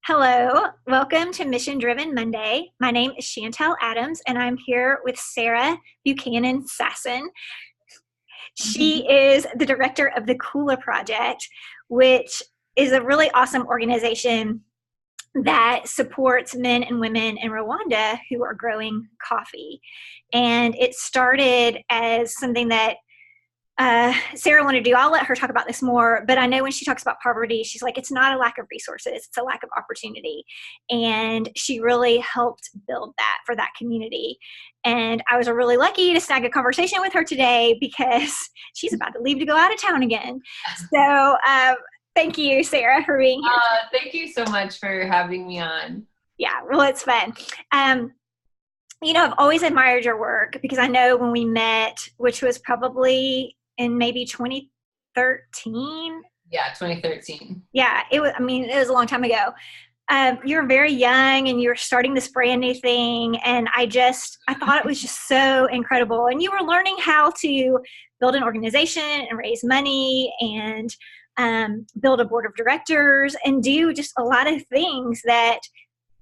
Hello, welcome to Mission Driven Monday. My name is Chantel Adams, and I'm here with Sarah Buchanan Sasson. She is the director of the Cooler Project, which is a really awesome organization that supports men and women in Rwanda who are growing coffee. And it started as something that Sarah wanted to do. I'll let her talk about this more, but I know when she talks about poverty, she's like, it's not a lack of resources, it's a lack of opportunity. And she really helped build that for that community. And I was really lucky to snag a conversation with her today because she's about to leave to go out of town again. So thank you, Sarah, for being here. Thank you so much for having me on. Yeah, well, it's fun. I've always admired your work because I know when we met, which was probably in maybe 2013. Yeah, 2013. Yeah, it was a long time ago. You were very young and you were starting this brand new thing. And I thought it was just so incredible. And you were learning how to build an organization and raise money and build a board of directors and do just a lot of things that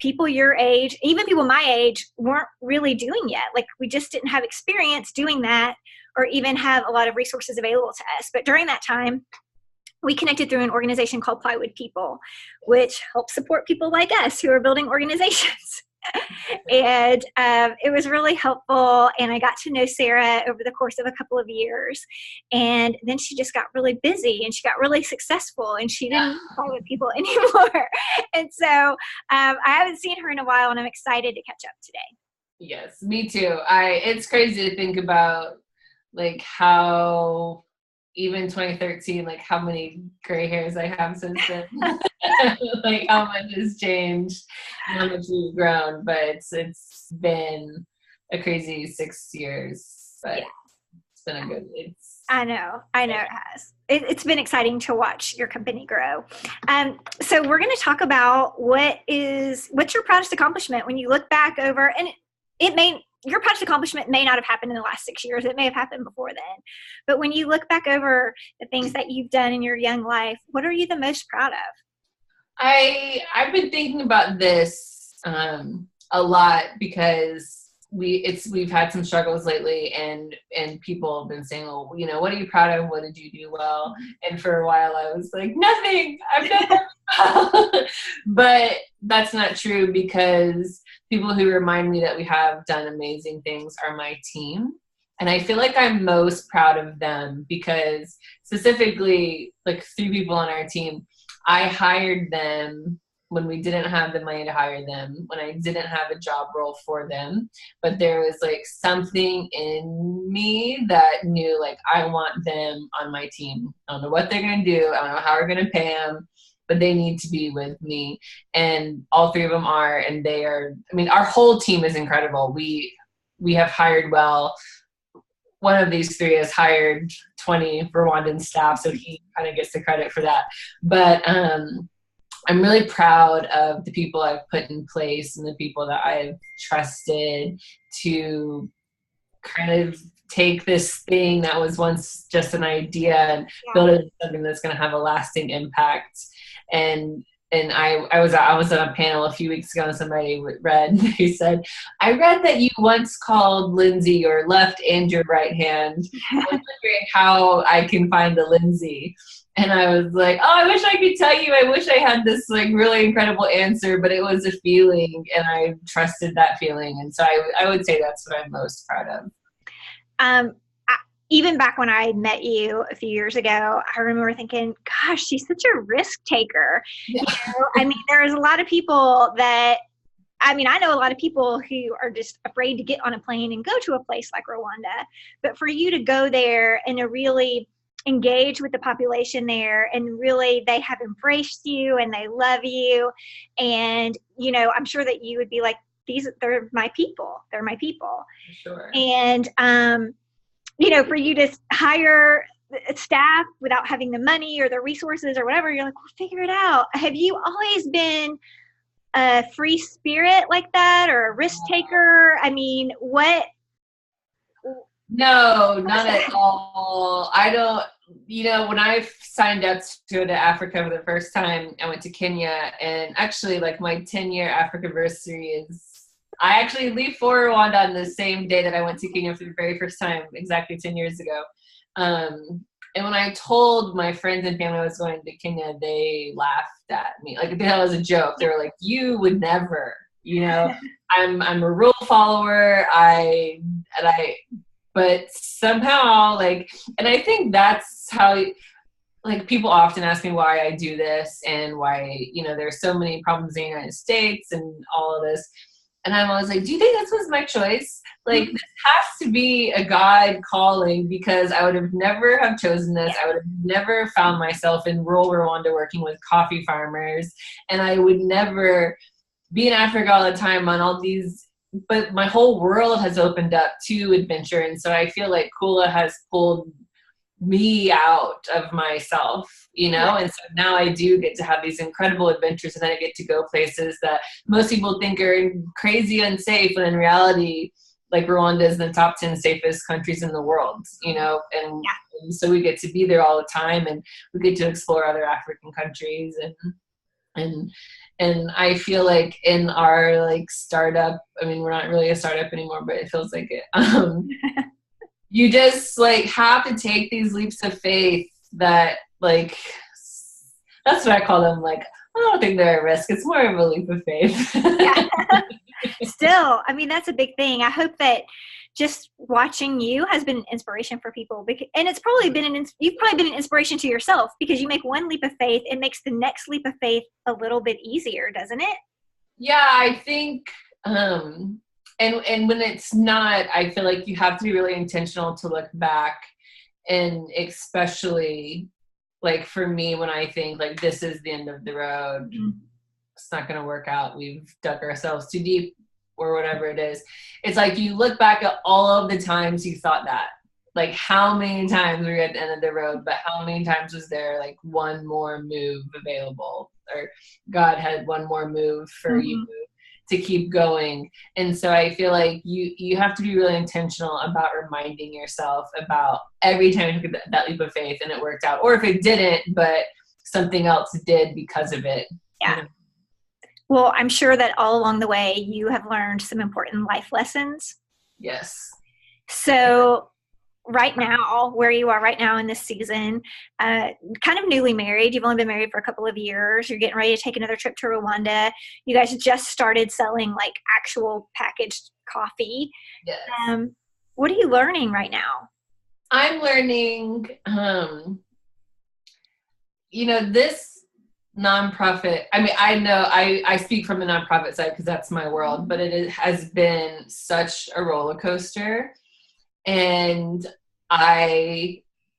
people your age, even people my age, weren't really doing yet. Like, we just didn't have experience doing that or even have a lot of resources available to us. But during that time, we connected through an organization called Plywood People, which helps support people like us who are building organizations. And it was really helpful. And I got to know Sarah over the course of a couple of years. And then she just got really busy and she got really successful and she didn't follow people anymore. And so I haven't seen her in a while and I'm excited to catch up today. Yes, me too. It's crazy to think about like how even 2013, like how many gray hairs I have since then. Like how much has changed, how much we've grown, but it's been a crazy 6 years, but yeah. It's been a good, I know it has. It's been exciting to watch your company grow. So we're going to talk about what's your proudest accomplishment when you look back over, and your proudest accomplishment may not have happened in the last 6 years. It may have happened before then. But when you look back over the things that you've done in your young life, what are you the most proud of? I've been thinking about this a lot because we've had some struggles lately and people have been saying, oh, what are you proud of? What did you do well? And for a while I was like, nothing, I've done nothing well. But that's not true because people who remind me that we have done amazing things are my team. And I feel like I'm most proud of them because specifically like 3 people on our team, I hired them when we didn't have the money to hire them, when I didn't have a job role for them, but there was like something in me that knew like I want them on my team. I don't know what they're going to do. I don't know how we're going to pay them, but they need to be with me. And all 3 of them are, and they are, our whole team is incredible. We have hired well. One of these 3 has hired 20 Rwandan staff, so he kind of gets the credit for that. But I'm really proud of the people I've put in place and the people that I've trusted to kind of take this thing that was once just an idea and build it into something that's going to have a lasting impact. And I was on a panel a few weeks ago and somebody read, he said, I read that you once called Lindsay your left and your right hand. I was wondering how I can find the Lindsay. And I was like, oh, I wish I could tell you. I wish I had this like really incredible answer, but it was a feeling and I trusted that feeling. And so I would say that's what I'm most proud of. Even back when I met you a few years ago, I remember thinking, gosh, she's such a risk taker. Yeah. There's a lot of people that, I know a lot of people who are just afraid to get on a plane and go to a place like Rwanda. But for you to go there and to really engage with the population there and really they have embraced you and they love you. And, I'm sure that you would be like, they're my people. They're my people. Sure. And, for you to hire staff without having the money or the resources or whatever, you're like, we'll figure it out. Have you always been a free spirit like that or a risk taker? What? No, not at all. I don't when I signed up to go to Africa for the first time, I went to Kenya, and actually like my 10-year Africa anniversary I actually leave for Rwanda on the same day that I went to Kenya for the very first time, exactly 10 years ago. And when I told my friends and family I was going to Kenya, they laughed at me. Like, that was a joke. They were like, you would never, I'm a rule follower. But somehow, like, and I think that's how, like, people often ask me why I do this and why, there's so many problems in the United States and all of this. And I'm always like, do you think this was my choice? Like, this has to be a God calling, because I would have never have chosen this. I would have never found myself in rural Rwanda working with coffee farmers. And I would never be in Africa all the time on all these, but my whole world has opened up to adventure. And so I feel like Kula has pulled me out of myself, and so now I do get to have these incredible adventures, and then I get to go places that most people think are crazy unsafe, when in reality, like, Rwanda is in the top 10 safest countries in the world, and so we get to be there all the time, and we get to explore other African countries, and I feel like in our, like, startup, I mean, we're not really a startup anymore, but it feels like it. You just, like, have to take these leaps of faith that, like, that's what I call them. Like, I don't think they're a risk. It's more of a leap of faith. Yeah. Still, I mean, that's a big thing. I hope that just watching you has been an inspiration for people, and it's probably been you've probably been an inspiration to yourself, because you make one leap of faith, it makes the next leap of faith a little bit easier, doesn't it? Yeah, I think, and when it's not, I feel like you have to be really intentional to look back, and especially, like, for me, when I think, like, this is the end of the road, it's not going to work out, we've dug ourselves too deep, or whatever it is. It's like you look back at all of the times you thought that. Like, how many times were you at the end of the road, but how many times was there, like, one more move available, or God had one more move for you to keep going. And so I feel like you have to be really intentional about reminding yourself about every time you took that leap of faith and it worked out, or if it didn't, but something else did because of it. Yeah. Well, I'm sure that all along the way you have learned some important life lessons. Yes. So right now, where you are right now in this season, kind of newly married, you've only been married for a couple of years, you're getting ready to take another trip to Rwanda, you guys just started selling, like, actual packaged coffee. Yes. What are you learning right now? I'm learning, this nonprofit, I mean, I know I speak from the nonprofit side because that's my world, but has been such a roller coaster. And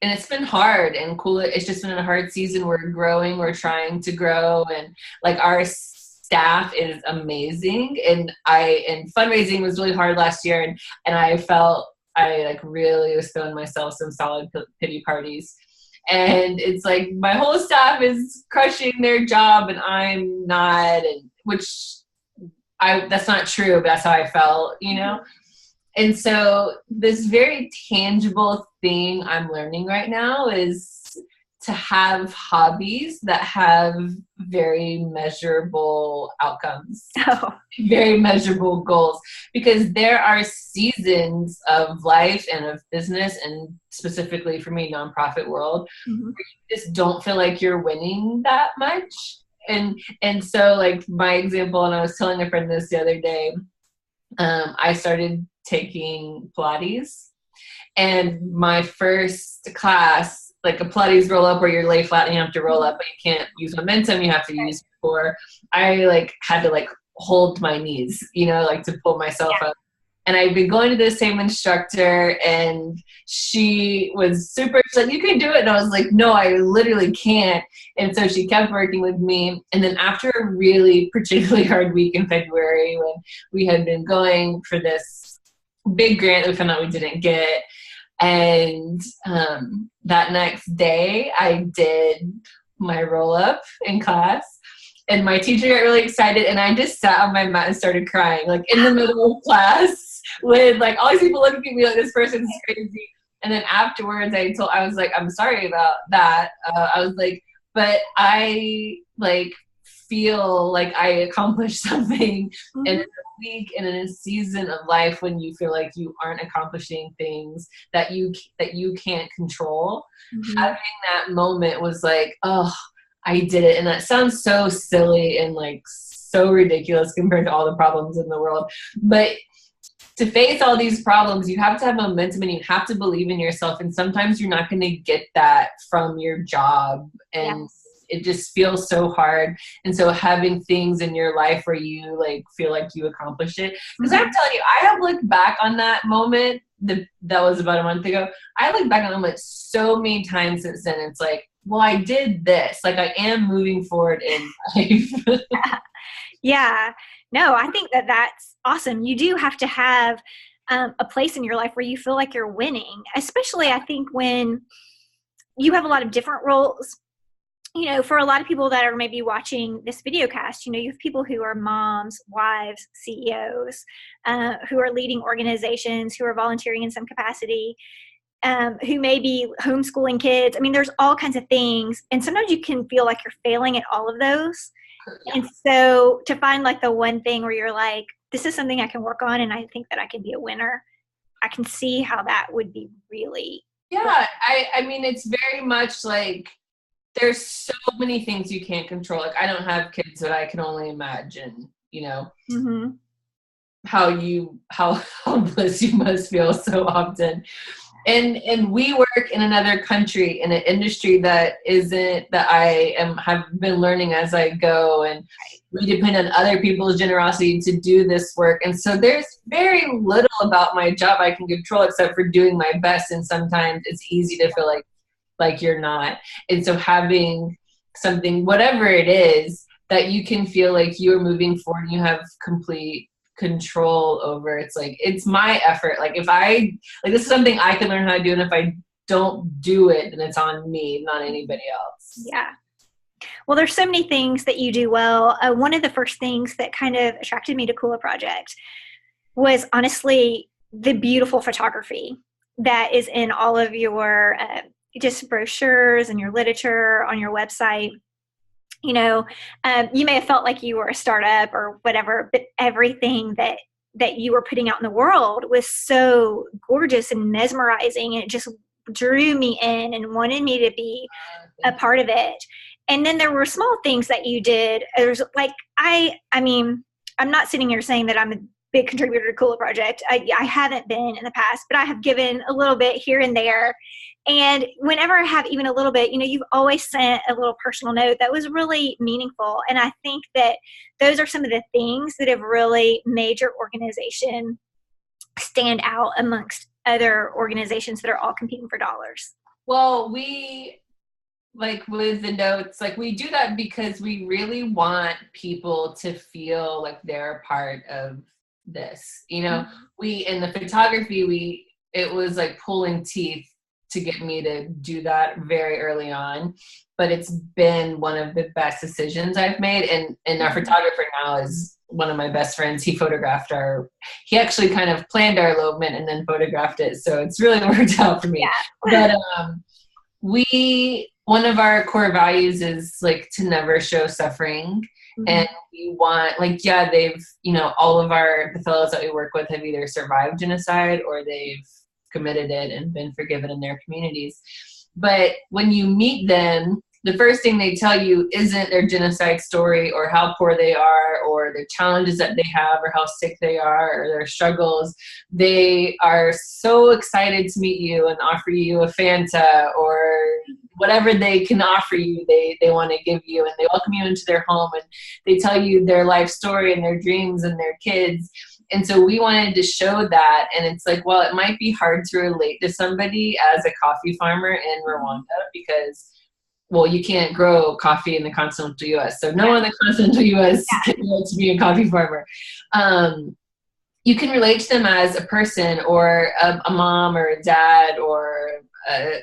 it's been hard and cool. It's just been a hard season. We're growing, we're trying to grow, and, like, our staff is amazing. And fundraising was really hard last year, and I felt I, like, really was throwing myself some solid pity parties. And it's like my whole staff is crushing their job and I'm not, and that's not true, but that's how I felt, And so this very tangible thing I'm learning right now is to have hobbies that have very measurable outcomes, very measurable goals, because there are seasons of life and of business, and specifically for me, nonprofit world, where you just don't feel like you're winning that much. And so, like, my example, and I was telling a friend this the other day, I started taking Pilates, and my first class, like a Pilates roll up where you're lay flat and you have to roll up, but you can't use momentum, you have to use core. I, like, had to, like, hold my knees, like, to pull myself up. And I've been going to the same instructor, and she was super, she's like, you can do it. And I was like, no, I literally can't. And so she kept working with me. And then after a really particularly hard week in February, when we had been going for this big grant that we found out we didn't get, and that next day I did my roll up in class, and my teacher got really excited, and I just sat on my mat and started crying, like, in the middle of class, with, like, all these people looking at me like, this person's crazy. And then afterwards I was like, I'm sorry about that. I was like, but I like feel like I accomplished something. Mm-hmm. And in a week and in a season of life when you feel like you aren't accomplishing things that you can't control, Mm-hmm. having that moment was like, oh, I did it. And that sounds so silly and like so ridiculous compared to all the problems in the world. But to face all these problems, you have to have momentum and you have to believe in yourself. And sometimes you're not going to get that from your job. And Yes. it just feels so hard. And so having things in your life where you like feel like you accomplished it. Because I'm telling you, I have looked back on that moment. That was about a month ago. I look back on that moment so many times since then. It's like, well, I did this. Like I am moving forward in life. Yeah. No, I think that that's awesome. You do have to have a place in your life where you feel like you're winning, especially I think when you have a lot of different roles. You know, for a lot of people that are maybe watching this video cast, you know, you have people who are moms, wives, CEOs, who are leading organizations, who are volunteering in some capacity, who may be homeschooling kids. I mean, there's all kinds of things. And sometimes you can feel like you're failing at all of those. Yeah. And so to find like the one thing where you're like, this is something I can work on and I think that I can be a winner, I can see how that would be really. Yeah. I mean, it's very much like, there's so many things you can't control. Like I don't have kids, but I can only imagine, you know, Mm-hmm. how helpless you must feel so often. And we work in another country in an industry that have been learning as I go, and we depend on other people's generosity to do this work. And so there's very little about my job I can control except for doing my best. And sometimes it's easy to feel like you're not. And so having something, whatever it is, that you can feel like you're moving forward, you have complete control over. It's like, it's my effort. Like if this is something I can learn how to do. And if I don't do it, then it's on me, not anybody else. Yeah. Well, there's so many things that you do well. One of the first things that kind of attracted me to Kula Project was honestly the beautiful photography that is in all of your just brochures and your literature on your website. You know, you may have felt like you were a startup or whatever, but everything that you were putting out in the world was so gorgeous and mesmerizing, and it just drew me in and wanted me to be a part of it. And then there were small things that you did. There's like, I mean, I'm not sitting here saying that I'm a big contributor to Kula Project. I haven't been in the past, but I have given a little bit here and there. And whenever I have even a little bit, you know, you've always sent a little personal note that was really meaningful. And I think that those are some of the things that have really made your organization stand out amongst other organizations that are all competing for dollars. Well, we, like with the notes, like we do that because we really want people to feel like they're a part of this. You know, we, in the photography, it was like pulling teeth to get me to do that very early on, but it's been one of the best decisions I've made. And our photographer now is one of my best friends. He he actually kind of planned our elopement and then photographed it. So it's really worked out for me. Yeah. But one of our core values is like to never show suffering. Mm-hmm. And we want, like, yeah, they've, you know, all of the fellows that we work with have either survived genocide or they've committed it and been forgiven in their communities. But when you meet them, the first thing they tell you isn't their genocide story or how poor they are or the challenges that they have or how sick they are or their struggles. They are so excited to meet you and offer you a Fanta or whatever they can offer you, they want to give you, and they welcome you into their home and they tell you their life story and their dreams and their kids. And so we wanted to show that. And it's like, well, it might be hard to relate to somebody as a coffee farmer in Rwanda because, well, you can't grow coffee in the continental U.S. So no one in the continental U.S. can relate to be a coffee farmer. You can relate to them as a person or a mom or a dad or a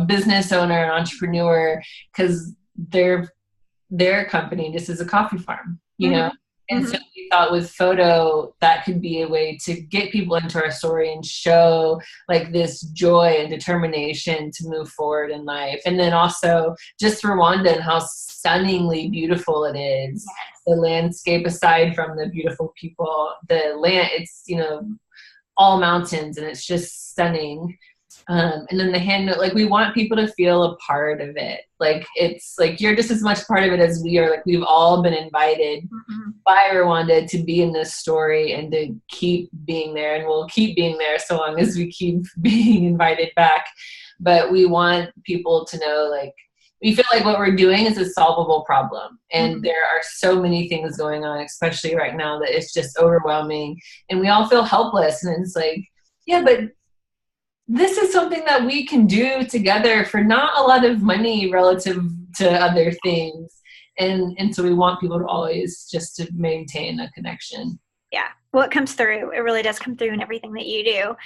business owner, an entrepreneur, because their company just is a coffee farm, you know? And so we thought with photo, that could be a way to get people into our story and show like this joy and determination to move forward in life. And then also just Rwanda and how stunningly beautiful it is. Yes. The landscape, aside from the beautiful people, the land, it's, you know, all mountains and it's just stunning. And then the handnote, like we want people to feel a part of it. Like it's like you're just as much part of it as we are. Like we've all been invited by Rwanda to be in this story and to keep being there, and we'll keep being there so long as we keep being invited back. But we want people to know, like, we feel like what we're doing is a solvable problem, and there are so many things going on, especially right now, that it's just overwhelming, and we all feel helpless. And it's like, yeah, but this is something that we can do together for not a lot of money relative to other things. And so we want people to always just to maintain a connection. Yeah. Well, it comes through. It really does come through in everything that you do.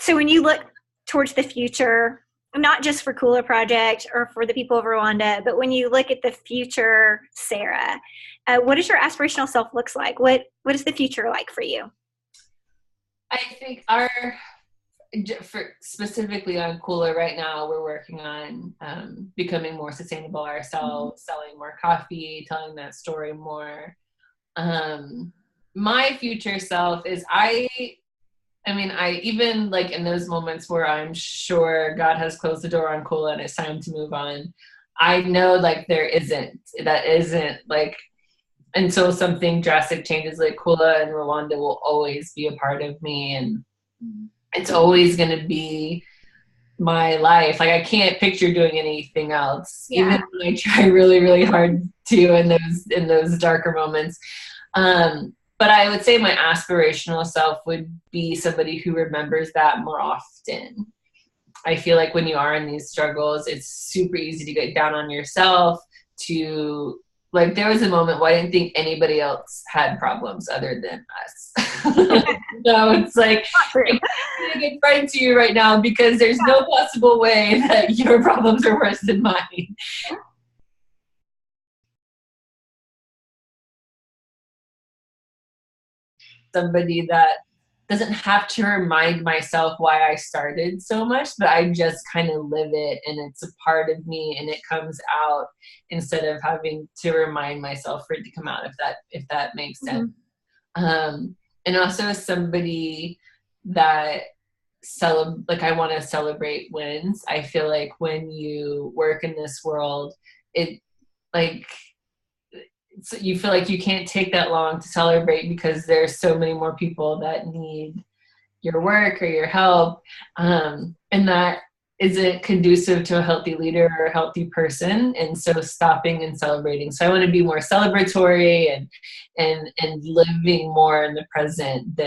So when you look towards the future, not just for Cooler Project or for the people of Rwanda, but when you look at the future, Sarah, what does your aspirational self looks like? What is the future like for you? I think specifically on Cooler right now, we're working on becoming more sustainable ourselves, selling more coffee, telling that story more. My future self is I even like in those moments where I'm sure God has closed the door on Kula and it's time to move on, I know like that isn't like until something drastic changes. Like Kula and Rwanda will always be a part of me, and it's always going to be my life. Like I can't picture doing anything else, even when I try really, really hard to in those darker moments. But I would say my aspirational self would be somebody who remembers that more often. I feel like when you are in these struggles, it's super easy to get down on yourself, to like, there was a moment where I didn't think anybody else had problems other than us. So it's like, I'm going to get right to you right now because there's no possible way that your problems are worse than mine. Somebody that doesn't have to remind myself why I started so much, but I just kind of live it and it's a part of me and it comes out instead of having to remind myself for it to come out, if that makes sense. And also somebody that I want to celebrate wins. I feel like when you work in this world, so you feel like you can't take that long to celebrate because there's so many more people that need your work or your help. And that isn't conducive to a healthy leader or a healthy person. And so stopping and celebrating. So I want to be more celebratory and living more in the present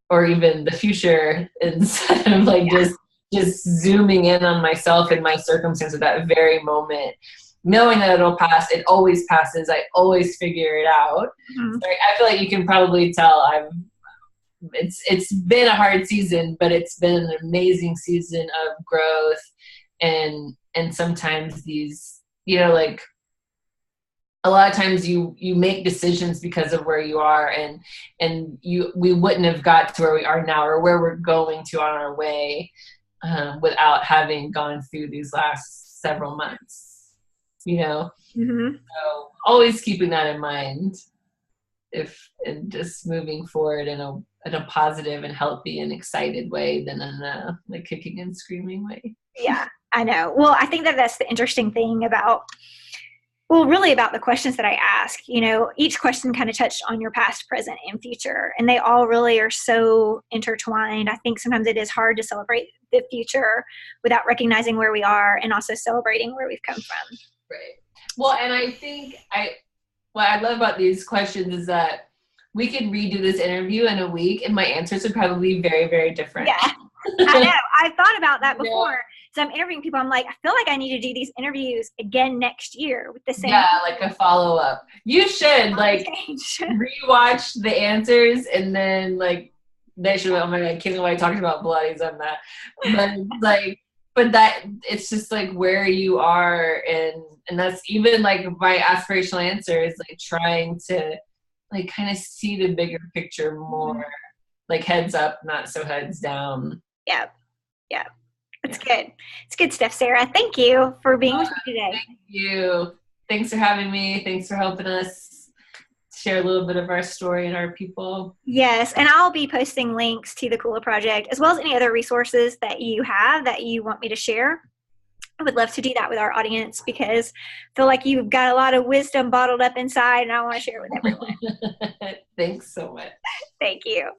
or even the future, instead of like just zooming in on myself and my circumstance at that very moment. Knowing that it'll pass, it always passes. I always figure it out. So I feel like you can probably tell it's been a hard season, but it's been an amazing season of growth. And sometimes these, like a lot of times you make decisions because of where you are, and we wouldn't have got to where we are now or where we're going to on our way without having gone through these last several months. So always keeping that in mind, and just moving forward in a positive and healthy and excited way than in a like kicking and screaming way. Yeah, I know. Well, I think that's the interesting thing about the questions that I ask. Each question kind of touched on your past, present, and future, and they all really are so intertwined. I think sometimes it is hard to celebrate the future without recognizing where we are and also celebrating where we've come from. Right. Well, and I think what I love about these questions is that we could redo this interview in a week and my answers would probably be very, very different. Yeah, I know. I've thought about that before. Yeah. So I'm interviewing people. I'm like, I feel like I need to do these interviews again next year with the same. Yeah, like a follow-up. You should rewatch the answers and then they should. Oh my God, I can't believe I talked about Pilates on that. But but that it's just like where you are And that's even like my aspirational answer is like trying to like kind of see the bigger picture more, like heads up, not so heads down. Yeah. Yeah. It's good. It's good stuff, Sarah. Thank you for being with me today. Thank you. Thanks for having me. Thanks for helping us share a little bit of our story and our people. Yes, and I'll be posting links to the Kula Project as well as any other resources that you have that you want me to share. I would love to do that with our audience because I feel like you've got a lot of wisdom bottled up inside and I want to share it with everyone. Thanks so much. Thank you.